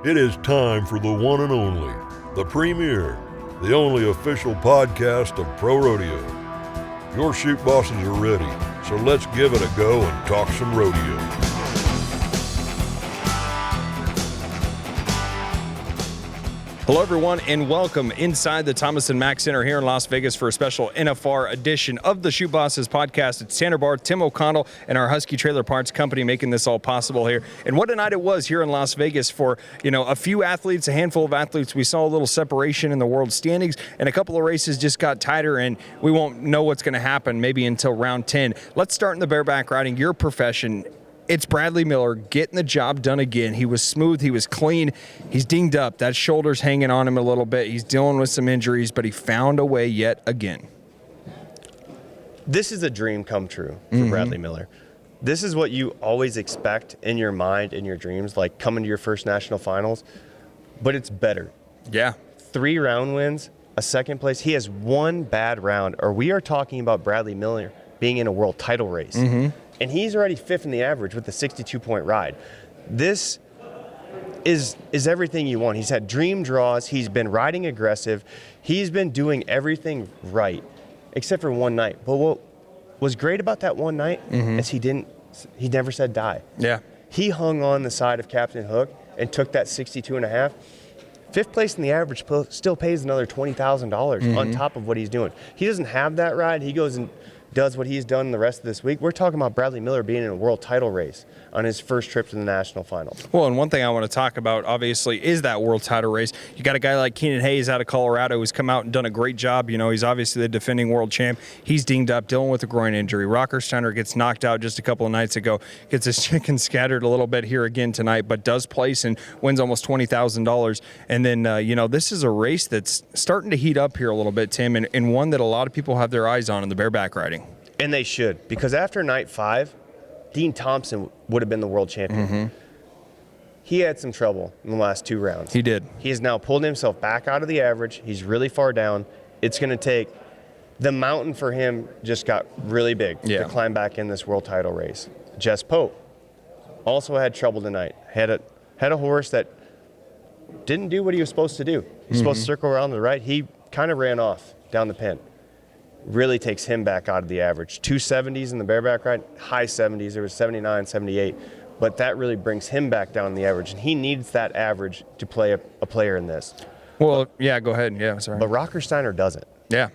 It is time for the one and only, the premier, the only official podcast of Pro Rodeo. Your Chute Bosses are ready, so let's give it a go and talk some rodeo. Hello, everyone, and welcome inside the Thomas Mack Center here in Las Vegas for a special NFR edition of the Chute Bosses podcast. It's Tanner Barr, Tim O'Connell, and our Husky Trailer Parts Company making this all possible here. And what a night it was here in Las Vegas for, a few athletes, a handful of athletes. We saw a little separation in the world standings, and a couple of races just got tighter, and we won't know what's going to happen maybe until round 10. Let's start in the bareback riding, your profession. It's Bradley Miller getting the job done again. He was smooth. He was clean. He's dinged up. That shoulder's hanging on him a little bit. He's dealing with some injuries, but he found a way yet again. This is a dream come true for Bradley Miller. This is what you always expect in your mind, in your dreams, like coming to your first national finals, but it's better. Yeah. 3 round wins, a second place. He has one bad round, or we are talking about Bradley Miller being in a world title race. And he's already 5th in the average with a 62-point ride. This is everything you want. He's had dream draws. He's been riding aggressive. He's been doing everything right, except for one night. But what was great about that one night is he never said die. Yeah. He hung on the side of Captain Hook and took that 62.5. 5th place in the average still pays another $20,000 on top of what he's doing. He doesn't have that ride. He goes and does what he's done the rest of this week. We're talking about Bradley Miller being in a world title race on his first trip to the national finals. Well, and one thing I want to talk about, obviously, is that world title race. You got a guy like Keenan Hayes out of Colorado who's come out and done a great job. He's obviously the defending world champ. He's dinged up, dealing with a groin injury. Rockersteiner gets knocked out just a couple of nights ago, gets his chicken scattered a little bit here again tonight, but does place and wins almost $20,000. And then, this is a race that's starting to heat up here a little bit, Tim, and one that a lot of people have their eyes on in the bareback riding. And they should, because after night 5, Dean Thompson would have been the world champion. He had some trouble in the last 2 rounds. He did. He has now pulled himself back out of the average. He's really far down. It's going to take the mountain for him just got really big to climb back in this world title race. Jess Pope also had trouble tonight. Had a horse that didn't do what he was supposed to do. He's supposed to circle around to the right. He kind of ran off down the pin. Really takes him back out of the average. 270s in the bareback ride, high 70s. There was 79, 78. But that really brings him back down in the average, and he needs that average to play a player in this. Well, yeah, go ahead. Yeah, sorry. But Rockersteiner doesn't. Yeah.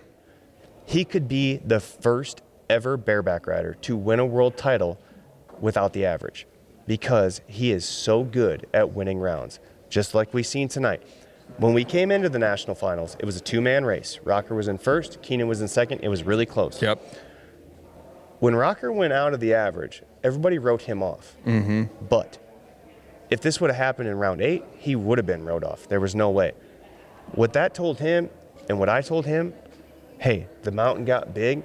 He could be the first ever bareback rider to win a world title without the average because he is so good at winning rounds, just like we've seen tonight. When we came into the national finals, it was a 2-man race. Rocker was in first, Keenan was in second. It was really close. Yep. When Rocker went out of the average, everybody wrote him off. But if this would have happened in round 8, he would have been wrote off. There was no way. What that told him and what I told him, hey, the mountain got big,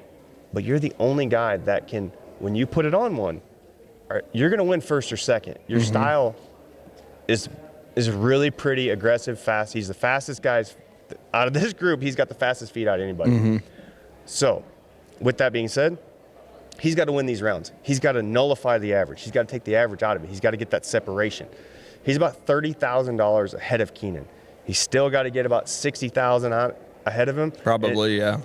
but you're the only guy that can, when you put it on one, you're going to win first or second. Your style is really pretty aggressive, fast. He's the fastest guy out of this group. He's got the fastest feet out of anybody. So, with that being said, he's got to win these rounds. He's got to nullify the average. He's got to take the average out of it. He's got to get that separation. He's about $30,000 ahead of Keenan. He's still got to get about $60,000 out ahead of him. Probably, yeah.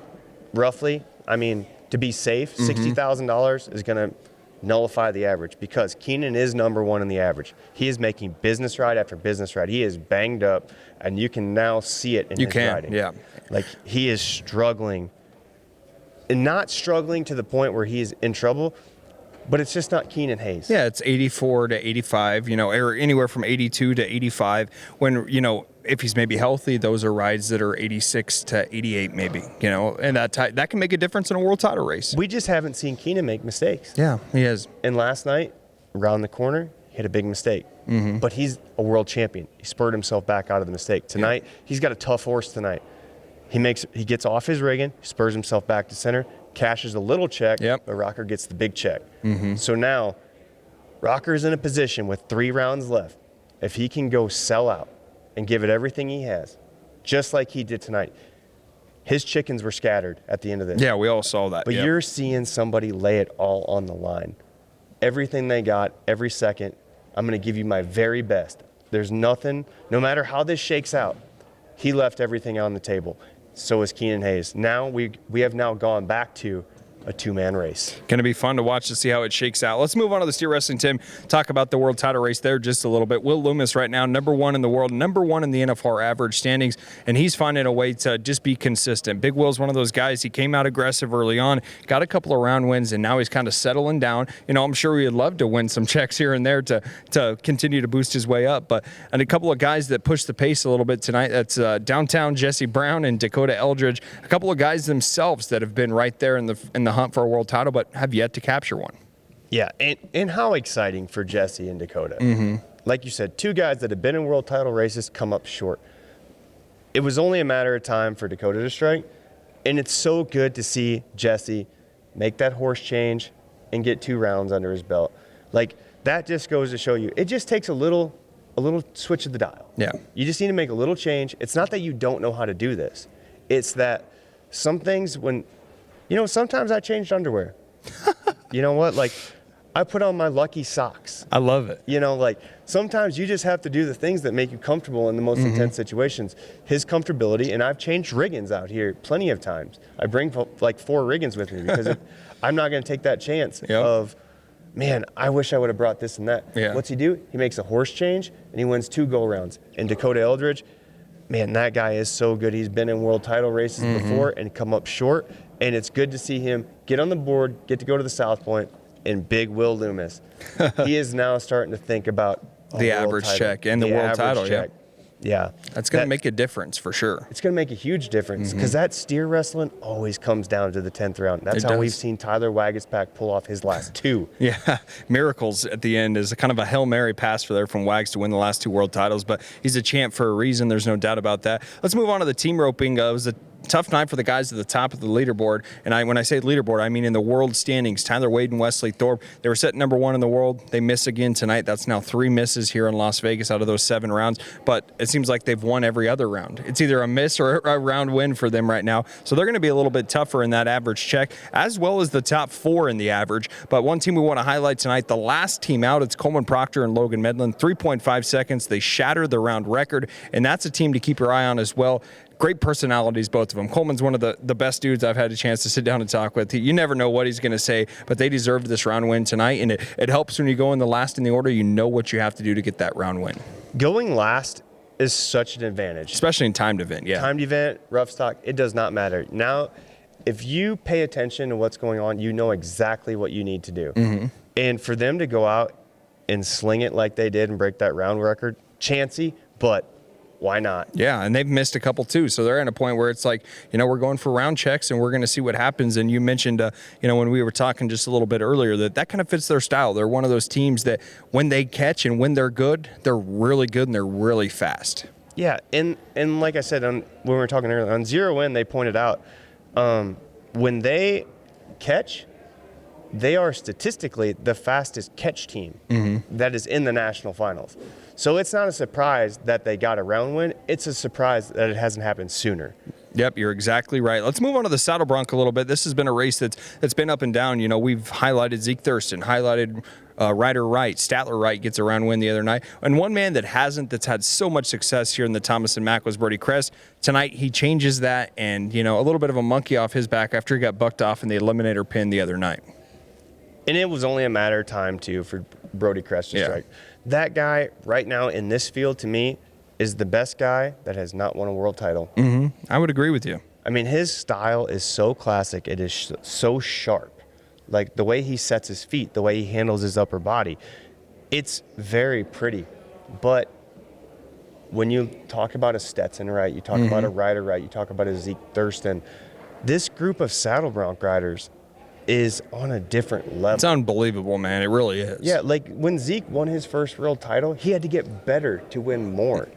Roughly. I mean, to be safe, $60,000 is going to nullify the average because Keenan is number 1 in the average. He is making business ride after business ride. He is banged up, and you can now see it in his riding. Yeah. Like, he is struggling, and not struggling to the point where he's in trouble, but it's just not Keenan Hayes. Yeah, it's 84 to 85, or anywhere from 82 to 85. When, if he's maybe healthy, those are rides that are 86 to 88 maybe, and that can make a difference in a world title race. We just haven't seen Keenan make mistakes. Yeah, he has. And last night, around the corner, he had a big mistake. But he's a world champion. He spurred himself back out of the mistake. Tonight, he's got a tough horse tonight. He gets off his rigging, spurs himself back to center, cashes a little check, but Rocker gets the big check. So now, Rocker's in a position with 3 rounds left. If he can go sell out and give it everything he has, just like he did tonight, his chickens were scattered at the end of this. Yeah, we all saw that. But you're seeing somebody lay it all on the line. Everything they got, every second, I'm going to give you my very best. There's nothing, no matter how this shakes out, he left everything on the table. So is Keenan Hayes. Now we have now gone back to a two-man race. Going to be fun to watch to see how it shakes out. Let's move on to the steer wrestling, Tim. Talk about the world title race there just a little bit. Will Loomis right now, number 1 in the world, number 1 in the NFR average standings, and he's finding a way to just be consistent. Big Will's one of those guys. He came out aggressive early on, got a couple of round wins, and now he's kind of settling down. You know, I'm sure he'd love to win some checks here and there to continue to boost his way up. And a couple of guys that pushed the pace a little bit tonight, that's downtown Jesse Brown and Dakota Eldridge. A couple of guys themselves that have been right there in the hunt for a world title, but have yet to capture one. Yeah, and how exciting for Jesse and Dakota. Like you said, 2 guys that have been in world title races come up short. It was only a matter of time for Dakota to strike, and it's so good to see Jesse make that horse change and get 2 rounds under his belt. Like, that just goes to show you, it just takes a little switch of the dial. Yeah. You just need to make a little change. It's not that you don't know how to do this. It's that some things sometimes I changed underwear. You know what? Like, I put on my lucky socks. I love it. Like, sometimes you just have to do the things that make you comfortable in the most intense situations. His comfortability, and I've changed riggins out here plenty of times. I bring like 4 riggins with me because I'm not going to take that chance of, man, I wish I would have brought this and that. Yeah. What's he do? He makes a horse change, and he wins 2 go-rounds. And Dakota Eldridge, man, that guy is so good. He's been in world title races before and come up short. And it's good to see him get on the board, get to go to the South Point, and big Will Loomis. He is now starting to think about the average check and the world title. Check. Yeah. That's going to make a difference for sure. It's going to make a huge difference because that steer wrestling always comes down to the 10th round. That's how we've seen Tyler Wagaspack pull off his last 2. Yeah, miracles at the end is a kind of a Hail Mary pass for from Wags to win the last 2 world titles, but he's a champ for a reason. There's no doubt about that. Let's move on to the team roping. It was a tough night for the guys at the top of the leaderboard. And when I say leaderboard, I mean in the world standings. Tyler Wade and Wesley Thorpe, they were set number 1 in the world. They miss again tonight. That's now 3 misses here in Las Vegas out of those 7 rounds. But it seems like they've won every other round. It's either a miss or a round win for them right now. So they're going to be a little bit tougher in that average check, as well as the top 4 in the average. But one team we want to highlight tonight, the last team out, it's Coleman Proctor and Logan Medlin. 3.5 seconds. They shattered the round record. And that's a team to keep your eye on as well. Great personalities, both of them. Coleman's one of the best dudes I've had a chance to sit down and talk with. You never know what he's going to say, but they deserved this round win tonight, and it helps when you go in the last in the order. You know what you have to do to get that round win. Going last is such an advantage. Especially in timed event, yeah. Timed event, rough stock, it does not matter. Now, if you pay attention to what's going on, you know exactly what you need to do. And for them to go out and sling it like they did and break that round record, chancy, but why not? Yeah, and they've missed a couple too. So they're at a point where it's like, we're going for round checks and we're going to see what happens. And you mentioned, when we were talking just a little bit earlier, that kind of fits their style. They're one of those teams that when they catch and when they're good, they're really good and they're really fast. Yeah, and like I said, when we were talking earlier, on Zero In, they pointed out when they catch, they are statistically the fastest catch team that is in the national finals. So it's not a surprise that they got a round win. It's a surprise that it hasn't happened sooner. Yep, you're exactly right. Let's move on to the saddle bronc a little bit. This has been a race that's been up and down. We've highlighted Zeke Thurston, highlighted Ryder Wright. Statler Wright gets a round win the other night. And one man that hasn't, that's had so much success here in the Thomas and Mack was Brody Kress. Tonight, he changes that and, a little bit of a monkey off his back after he got bucked off in the eliminator pin the other night. And it was only a matter of time, too, for Brody Kress to strike. That guy right now in this field, to me, is the best guy that has not won a world title. I would agree with you. I mean, his style is so classic. It is so sharp. Like the way he sets his feet, the way he handles his upper body, it's very pretty. But when you talk about a Stetson Wright, you talk about a Ryder Wright, you talk about a Zeke Thurston, this group of saddle bronc riders is on a different level. It's unbelievable, man. It really is. Yeah, like when Zeke won his first world title, he had to get better to win more.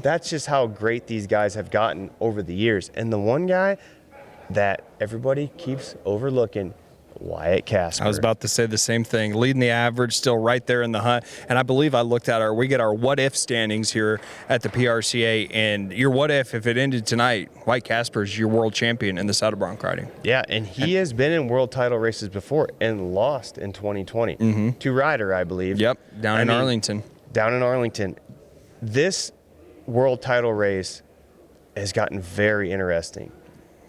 That's just how great these guys have gotten over the years. And the one guy that everybody keeps overlooking, Wyatt Casper. I was about to say the same thing. Leading the average, still right there in the hunt. And I believe I looked at we get our what if standings here at the PRCA. And your what if it ended tonight, Wyatt Casper's your world champion in the saddle bronc riding. Yeah, and he has been in world title races before and lost in 2020 to Ryder, I believe. Yep, down in Arlington. Down in Arlington. this world title race has gotten very interesting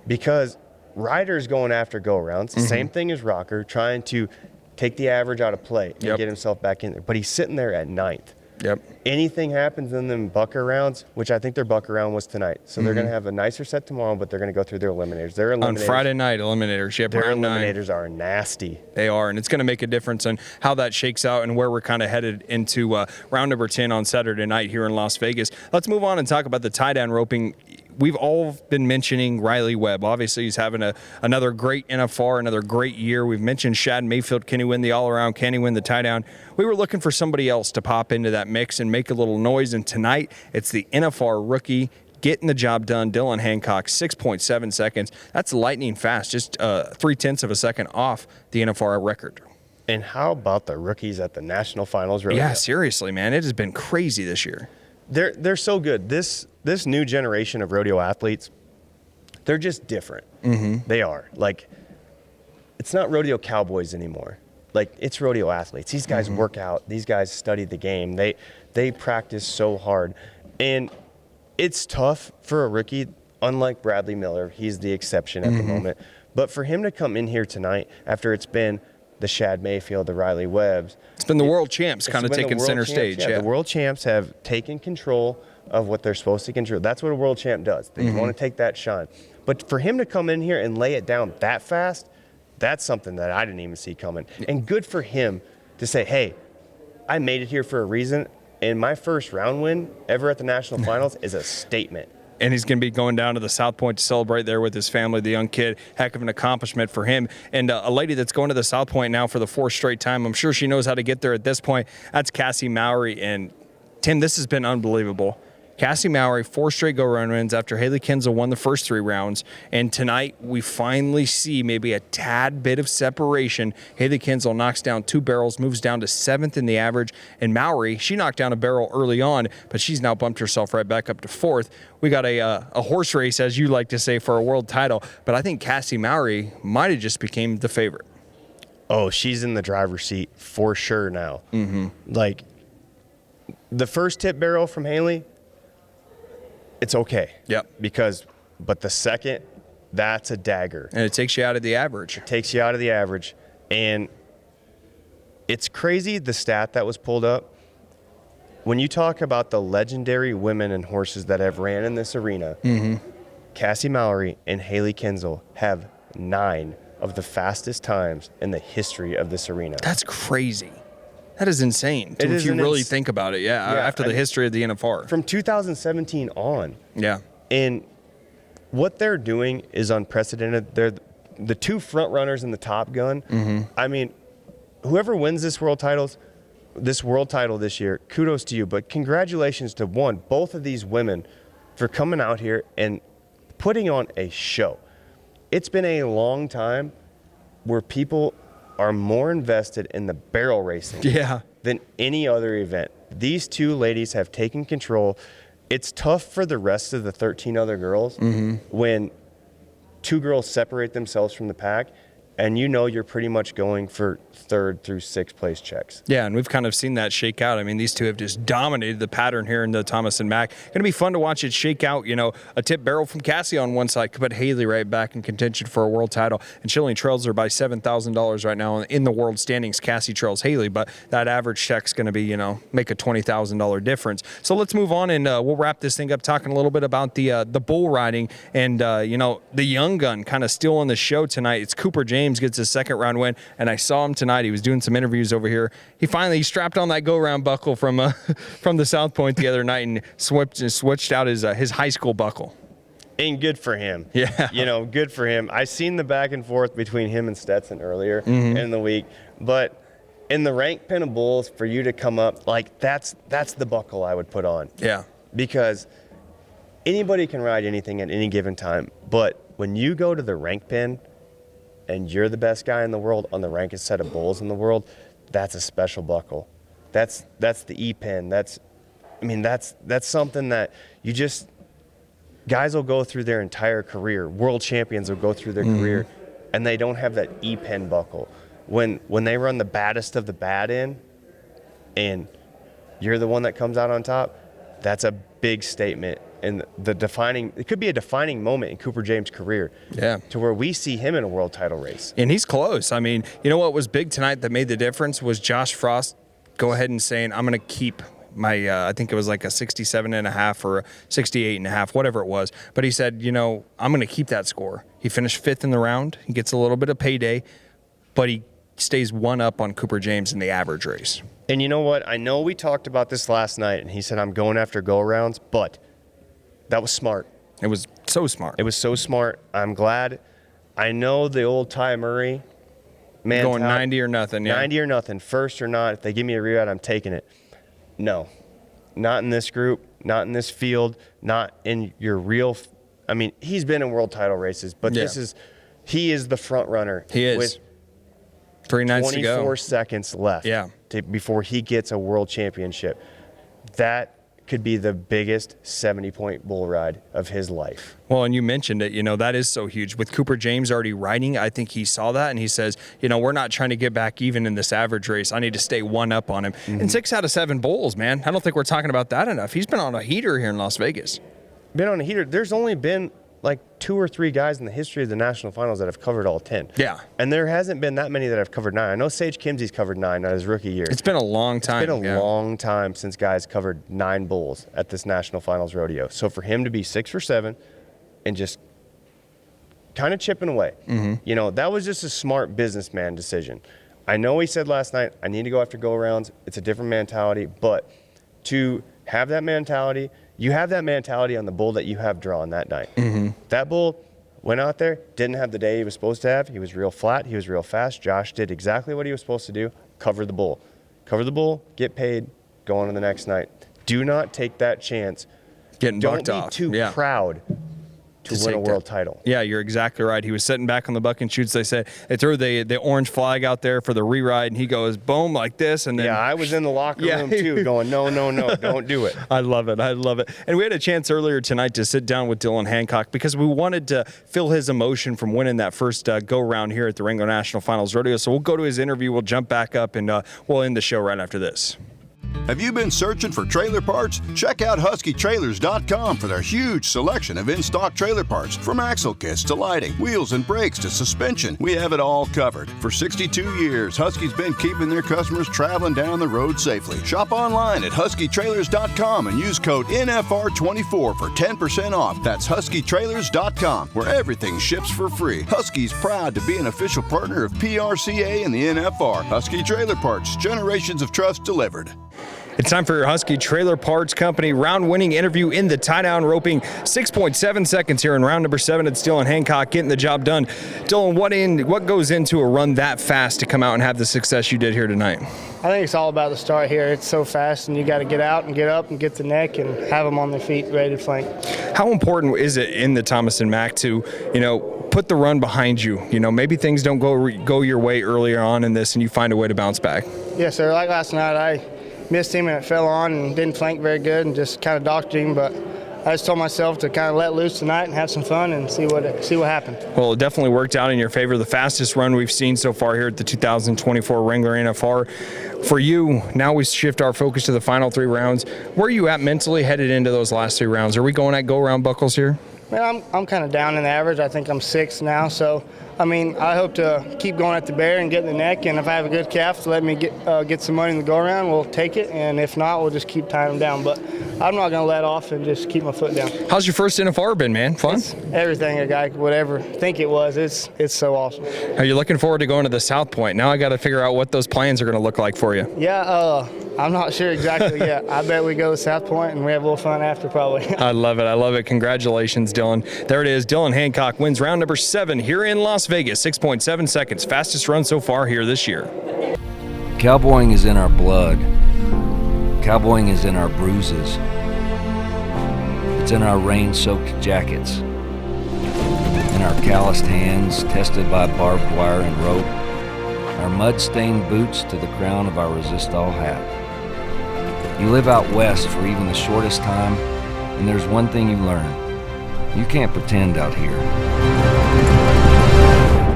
because Ryder's going after go-arounds. Same thing as Rocker, trying to take the average out of play and get himself back in there. But he's sitting there at 9th. Anything happens in them bucker rounds, which I think their bucker round was tonight. So they're going to have a nicer set tomorrow, but they're going to go through their eliminators. On Friday night, eliminators. Yep, their eliminators are nasty. They are, and it's going to make a difference on how that shakes out and where we're kind of headed into round number 10 on Saturday night here in Las Vegas. Let's move on and talk about the tie-down roping. We've all been mentioning Riley Webb. Obviously, he's having another great NFR, another great year. We've mentioned Shad Mayfield. Can he win the all-around? Can he win the tie-down? We were looking for somebody else to pop into that mix and make a little noise, and tonight it's the NFR rookie getting the job done, Dylan Hancock, 6.7 seconds. That's lightning fast, just 0.3 of a second off the NFR record. And how about the rookies at the National Finals Rodeo? Yeah, seriously, man. It has been crazy this year. They're so good. This new generation of rodeo athletes, they're just different. They are. Like, it's not rodeo cowboys anymore. Like, it's rodeo athletes. These guys work out. These guys study the game. They practice so hard. And it's tough for a rookie, unlike Bradley Miller. He's the exception at the moment. But for him to come in here tonight after it's been the Shad Mayfield, the Riley Webbs. It's been the world champs kind of taking center stage. Yeah, the world champs have taken control of what they're supposed to control. That's what a world champ does. They want to take that shine. But for him to come in here and lay it down that fast, that's something that I didn't even see coming. And good for him to say, hey, I made it here for a reason, and my first round win ever at the National Finals is a statement. And he's going to be going down to the South Point to celebrate there with his family, the young kid. Heck of an accomplishment for him. And a lady that's going to the South Point now for the 4th straight time. I'm sure she knows how to get there at this point. That's Cassie Mowry. And, Tim, this has been unbelievable. Cassie Mowry, 4 straight go-round wins after Haley Kinsel won the first 3 rounds. And tonight we finally see maybe a tad bit of separation. Haley Kinsel knocks down 2 barrels, moves down to 7th in the average. And Mowry, she knocked down a barrel early on, but she's now bumped herself right back up to 4th. We got a horse race, as you like to say, for a world title. But I think Cassie Mowry might have just became the favorite. Oh, she's in the driver's seat for sure now. Like, the first tip barrel from Haley, it's okay. But the second, that's a dagger. And it takes you out of the average. And it's crazy, the stat that was pulled up. When you talk about the legendary women and horses that have ran in this arena, Cassie Mowry and Haley Kinsel have 9 of the fastest times in the history of this arena. That's crazy. That is insane. If you really think about it, after the history of the NFR. From 2017 on. Yeah. And what they're doing is unprecedented. They're the 2 front runners in the Top Gun. I mean, whoever wins this world title this year, kudos to you. But congratulations to both of these women for coming out here and putting on a show. It's been a long time where people are more invested in the barrel racing than any other event. These 2 ladies have taken control. It's tough for the rest of the 13 other girls when 2 girls separate themselves from the pack, and you know you're pretty much going for 3rd through 6th place checks. Yeah, and we've kind of seen that shake out. I mean, these 2 have just dominated the pattern here in the Thomas and Mack. Going to be fun to watch it shake out. You know, a tip barrel from Cassie on one side could put Haley right back in contention for a world title. And she only trails her by $7,000 right now in the world standings. Cassie trails Haley, but that average check's going to be, make a $20,000 difference. So let's move on, and we'll wrap this thing up talking a little bit about the bull riding. And, the young gun kind of still on the show tonight. It's Cooper James gets his 2nd round win, and I saw him tonight. He was doing some interviews over here. He finally strapped on that go-round buckle from the South Point the other night and switched out his high school buckle. And good for him. Yeah. Good for him. I seen the back and forth between him and Stetson earlier in the week. But in the rank pin of bulls, for you to come up, like, that's the buckle I would put on. Yeah. Because anybody can ride anything at any given time. But when you go to the rank pin and you're the best guy in the world on the ranked set of bulls in the world, that's a special buckle. That's the E-pin. That's something that you just, guys will go through their entire career. World champions will go through their career, and they don't have that E-pin buckle. When they run the baddest of the bad in, and you're the one that comes out on top, that's a big statement. And it could be a defining moment in Cooper James' career. Yeah. To where we see him in a world title race. And he's close. I mean, you know what was big tonight that made the difference was Josh Frost go ahead and saying, I'm going to keep my, I think it was like a 67.5 or a 68.5, whatever it was. But he said, I'm going to keep that score. He finished 5th in the round. He gets a little bit of payday, but he stays 1 up on Cooper James in the average race. And you know what? I know we talked about this last night, and he said, I'm going after go-arounds, but that was smart. It was so smart. It was so smart. I'm glad. I know the old Ty Murray going 90 or nothing. Yeah. 90 or nothing, first or not. If they give me a reride, I'm taking it. No, not in this group, not in this field, not in your real. I mean, he's been in world title races, but he is the front runner. He is. With 3 nights to go. 24 seconds left. Yeah. Before he gets a world championship. That could be the biggest 70-point bull ride of his life. Well, and you mentioned it, that is so huge. With Cooper James already riding, I think he saw that, and he says, we're not trying to get back even in this average race. I need to stay 1 up on him. And 6 out of 7 bulls, man. I don't think we're talking about that enough. He's been on a heater here in Las Vegas. Been on a heater. There's only been like 2 or 3 guys in the history of the national finals that have covered all 10. Yeah. And there hasn't been that many that have covered 9. I know Sage Kimsey's covered 9 at his rookie year. It's been a long time. It's been a long time since guys covered 9 bulls at this national finals rodeo. So for him to be 6 or 7 and just kind of chipping away, that was just a smart businessman decision. I know he said last night, I need to go after go-arounds. It's a different mentality, but to have that mentality, you have that mentality on the bull that you have drawn that night. That bull went out there, didn't have the day he was supposed to have. He was real flat. He was real fast. Josh did exactly what he was supposed to do, cover the bull. Cover the bull, get paid, go on to the next night. Do not take that chance. Getting bucked off. Don't be too proud to win a world title. Yeah, you're exactly right. He was sitting back on the buck and chutes. They said they threw the orange flag out there for the re-ride, and he goes boom like this. And then I was in the locker room too, going no, don't do it. I love it. And we had a chance earlier tonight to sit down with Dylan Hancock because we wanted to feel his emotion from winning that first go round here at the Wrangler National Finals Rodeo. So we'll go to his interview. We'll jump back up and we'll end the show right after this. Have you been searching for trailer parts? Check out HuskyTrailers.com for their huge selection of in-stock trailer parts. From axle kits to lighting, wheels and brakes to suspension, we have it all covered. For 62 years, Husky's been keeping their customers traveling down the road safely. Shop online at HuskyTrailers.com and use code NFR24 for 10% off. That's HuskyTrailers.com, where everything ships for free. Husky's proud to be an official partner of PRCA and the NFR. Husky Trailer Parts, generations of trust delivered. It's time for your Husky Trailer Parts Company round-winning interview in the tie-down roping. 6.7 seconds here in round number 7. It's Dylan Hancock getting the job done. Dylan, what goes into a run that fast to come out and have the success you did here tonight? I think it's all about the start here. It's so fast, and you got to get out and get up and get the neck and have them on their feet ready to flank. How important is it in the Thomas and Mack to, put the run behind you? Maybe things don't go your way earlier on in this, and you find a way to bounce back. Yes, sir. Like last night, I missed him and it fell on and didn't flank very good and just kind of doctored him, but I just told myself to kind of let loose tonight and have some fun and see what happened. Well, it definitely worked out in your favor. The fastest run we've seen so far here at the 2024 Wrangler NFR. For you, now we shift our focus to the final 3 rounds. Where are you at mentally headed into those last 3 rounds? Are we going at go-round buckles here? Man, I'm kind of down in the average. I think I'm 6th now, so I hope to keep going at the bear and get in the neck, and if I have a good calf to let me get some money in the go-around, we'll take it, and if not, we'll just keep tying them down. But I'm not going to let off and just keep my foot down. How's your first NFR been, man? Fun? It's everything a guy would ever think it was. It's so awesome. Are you looking forward to going to the South Point? Now I got to figure out what those plans are going to look like for you. Yeah, I'm not sure exactly yet. I bet we go to South Point and we have a little fun after probably. I love it. Congratulations, Dylan. There it is. Dylan Hancock wins round number 7 here in Las Vegas. 6.7 seconds. Fastest run so far here this year. Cowboying is in our blood. Cowboying is in our bruises. It's in our rain-soaked jackets. In our calloused hands, tested by barbed wire and rope. Our mud-stained boots to the crown of our resist-all hat. You live out west for even the shortest time, and there's one thing you learn. You can't pretend out here.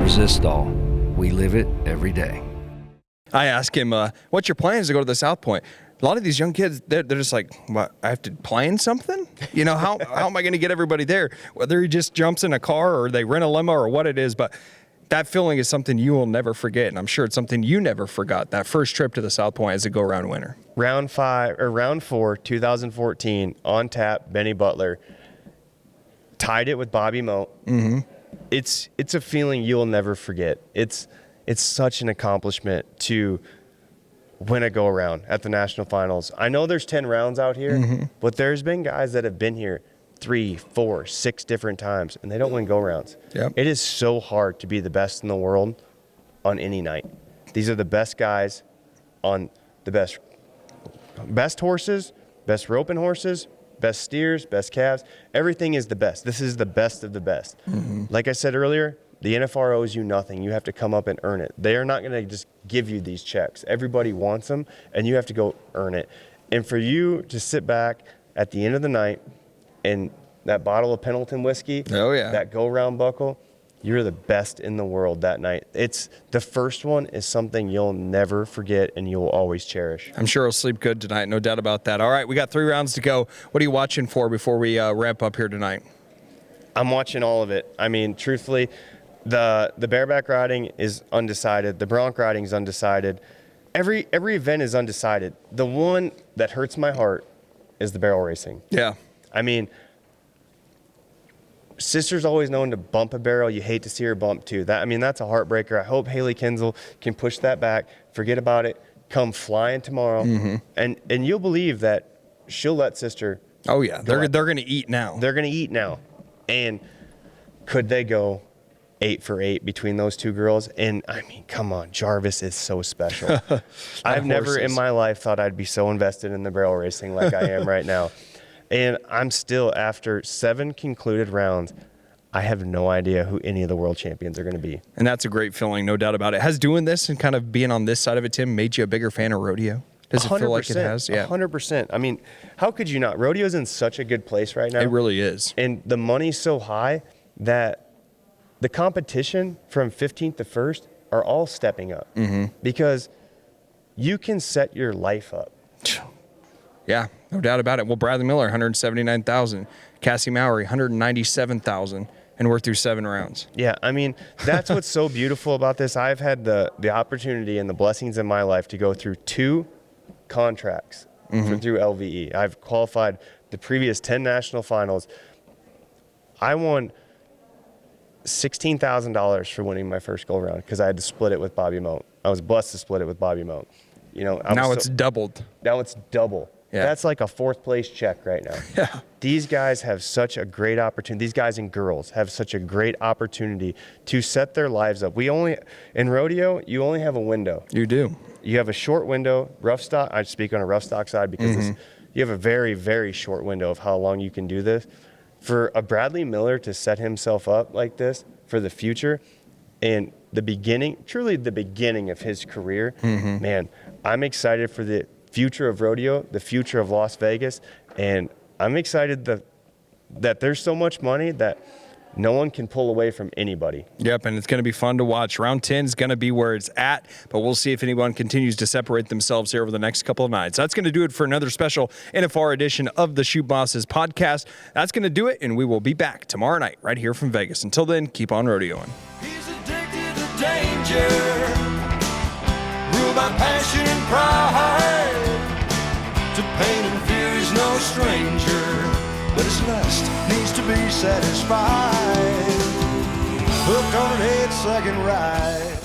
Resist all. We live it every day. I asked him, what's your plans to go to the South Point? a lot of these young kids, they're just like, what, I have to plan something? You know, how am I going to get everybody there? Whether he just jumps in a car or they rent a limo or what it is, but that feeling is something you will never forget, and I'm sure it's something you never forgot, that first trip to the South Point as a go-round winner. Round 4, 2014, on tap, Benny Butler. Tied it with Bobby Moe. Mm-hmm. It's a feeling you'll never forget. It's such an accomplishment to win a go-around at the national finals. I know there's 10 rounds out here, but there's been guys that have been here 3, 4, 6 different times, and they don't win go-rounds. Yep. It is so hard to be the best in the world on any night. These are the best guys on the best horses, best roping horses, best steers, best calves. Everything is the best. This is the best of the best. Like I said earlier, the NFR owes you nothing. You have to come up and earn it. They are not going to just give you these checks. Everybody wants them, and you have to go earn it. And for you to sit back at the end of the night and that bottle of Pendleton whiskey, that go-round buckle, you're the best in the world that night. It's the first one is something you'll never forget and you'll always cherish. I'm sure he'll sleep good tonight, no doubt about that. All right, we got 3 rounds to go. What are you watching for before we wrap up here tonight? I'm watching all of it. I mean, truthfully, the bareback riding is undecided. The bronc riding is undecided. Every event is undecided. The one that hurts my heart is the barrel racing. Yeah. I mean, Sister's always known to bump a barrel. You hate to see her bump too. That's a heartbreaker. I hope Haley Kinsel can push that back, forget about it, come flying tomorrow, and you'll believe that she'll let Sister. Oh yeah, they're going to eat now. They're going to eat now, and could they go 8 for 8 between those two girls? And I mean, come on, Jarvis is so special. I've never in my life thought I'd be so invested in the barrel racing like I am right now. And I'm still, after 7 concluded rounds, I have no idea who any of the world champions are going to be. And that's a great feeling, no doubt about it. Has doing this and kind of being on this side of it, Tim, made you a bigger fan of rodeo? Does it feel like it has? Yeah, 100%. I mean, how could you not? Rodeo's in such a good place right now. It really is. And the money's so high that the competition from 15th to 1st are all stepping up because you can set your life up. Yeah, no doubt about it. Well, Bradley Miller, $179,000. Cassie Mowry, $197,000. And we're through 7 rounds. Yeah, I mean, that's what's so beautiful about this. I've had the opportunity and the blessings in my life to go through 2 contracts through LVE. I've qualified the previous 10 national finals. I won $16,000 for winning my first go-around because I had to split it with Bobby Moe. I was blessed to split it with Bobby Moe. You know, now it's doubled. Now it's double. Yeah. That's like a 4th place check right now. Yeah. These guys have such a great opportunity. These guys and girls have such a great opportunity to set their lives up. In rodeo, you only have a window. You do. You have a short window. Rough stock, I speak on a rough stock side because you have a very, very short window of how long you can do this. For a Bradley Miller to set himself up like this for the future and the beginning, truly the beginning of his career, man, I'm excited for the future of rodeo, the future of Las Vegas, and I'm excited that there's so much money that no one can pull away from anybody. Yep, and it's going to be fun to watch. Round 10 is going to be where it's at, but we'll see if anyone continues to separate themselves here over the next couple of nights. That's going to do it for another special NFR edition of the Chute Bosses podcast. That's going to do it, and we will be back tomorrow night right here from Vegas. Until then, keep on rodeoing. He's addicted to danger, ruled by passion and pride. To pain and fear he's no stranger, but his lust needs to be satisfied. Hooked on an 8-second ride.